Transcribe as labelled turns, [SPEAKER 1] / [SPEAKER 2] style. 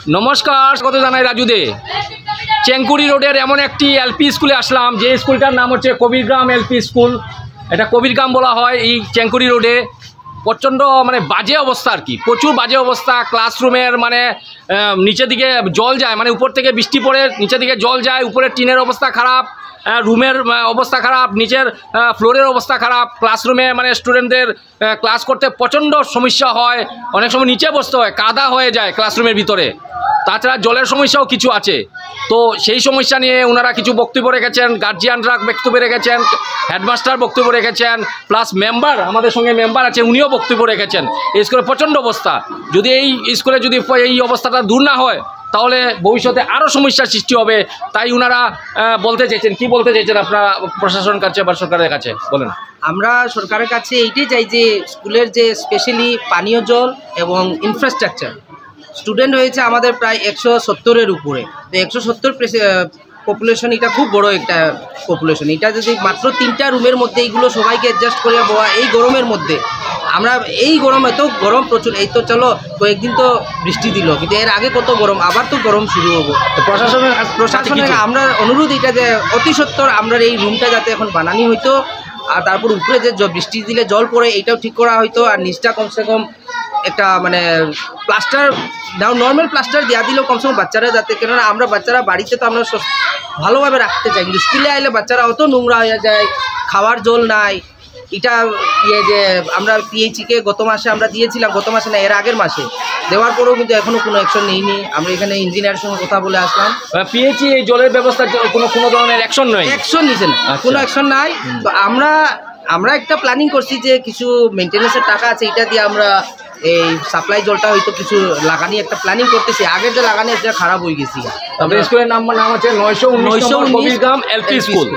[SPEAKER 1] নমস্কার, স্বাগত জানাই রাজু দে। চেঙ্কুরি রোডের এমন একটি এলপি স্কুলে আসলাম, যে স্কুলটার নাম হচ্ছে কবিরগ্রাম এলপি স্কুল। এটা কবিরগ্রাম বলা হয় এই চেঙ্কুরি রোডে। প্রচণ্ড বাজে অবস্থা আর কি, প্রচুর বাজে অবস্থা। ক্লাসরুমের নিচের দিকে জল যায়, উপর থেকে বৃষ্টি পড়ে নিচের দিকে জল যায়। উপরের টিনের অবস্থা খারাপ, রুমের অবস্থা খারাপ, নিচের ফ্লোরের অবস্থা খারাপ। ক্লাসরুমে স্টুডেন্টদের ক্লাস করতে প্রচণ্ড সমস্যা হয়। অনেক সময় নিচে বসতে হয়, কাদা হয়ে যায় ক্লাসরুমের ভিতরে। তাছাড়া জলের সমস্যাও কিছু আছে। তো সেই সমস্যা নিয়ে ওনারা কিছু বক্তব্য রেখেছেন, গার্জিয়ানরা বক্তব্য রেখেছেন, হেডমাস্টার বক্তব্য রেখেছেন, প্লাস মেম্বার, আমাদের সঙ্গে মেম্বার আছে, উনিও বক্তব্য রেখেছেন। এই স্কুলের প্রচণ্ড অবস্থা, যদি এই স্কুলে যদি এই অবস্থাটা দূর না হয় তাহলে ভবিষ্যতে আরও সমস্যার সৃষ্টি হবে। তাই ওনারা বলতে চাইছেন। কি বলতে চাইছেন আপনারা প্রশাসনের কাছে বা সরকারের কাছে বলেন?
[SPEAKER 2] আমরা সরকারের কাছে এইটাই চাই যে স্কুলের যে স্পেশালি পানীয় জল এবং ইনফ্রাস্ট্রাকচার, স্টুডেন্ট হয়েছে আমাদের প্রায় 170-এর উপরে। তো 170 পপুলেশন, এটা খুব বড় একটা পপুলেশন। এটা যদি মাত্র 3টা রুমের মধ্যে এইগুলো সবাইকে অ্যাডজাস্ট করে বয়া, এই গরমের মধ্যে আমরা এই গরম, এত গরম প্রচুর। এই তো চলো কয়েকদিন তো বৃষ্টি দিল, কিন্তু এর আগে কত গরম, আবার তো গরম শুরু হবো। তো প্রশাসনের আমরা অনুরোধ এটা যে অতি সত্বর আমরা এই রুমটা যাতে এখন বানানি হইতো, আর তারপর উপরে যে বৃষ্টি দিলে জল পড়ে এইটাও ঠিক করা হইতো, আর নিচটা কমসে কম একটা প্লাস্টার, নর্মাল প্লাস্টার দেওয়া দিলেও কমসে কম বাচ্চারা যাতে, কেননা আমরা বাচ্চারা বাড়িতে তো আমরা ভালোভাবে রাখতে চাই, কিন্তু স্কুলে আইলে বাচ্চারা অত নোংরা হয়ে যায়, খাওয়ার জল নাই। এটা যে আমরা পিএইচিকে গত মাসে আমরা দিয়েছিলাম, গত মাসে না এর আগের মাসে দেওয়ার পরেও কিন্তু এখনও কোনো অ্যাকশন নেইনি। আমরা এখানে ইঞ্জিনিয়ারের সঙ্গে কথা বলে আসলাম।
[SPEAKER 1] পিএইচি এই জলের ব্যবস্থা কোনো ধরনের অ্যাকশন নয়,
[SPEAKER 2] অ্যাকশন নিছে না, কোনো অ্যাকশন নাই। তো আমরা একটা প্ল্যানিং করছি যে কিছু মেনটেন্যান্সের টাকা আছে, এটা দিয়ে আমরা এই সাপ্লাই জলটা হয়তো কিছু লাগানি একটা প্ল্যানিং করতেছি। আগের যে লাগানি এটা খারাপ হয়ে গেছি।
[SPEAKER 1] তবে স্কুলের নাম আছে 919 কবিরগ্রাম এলপি স্কুল।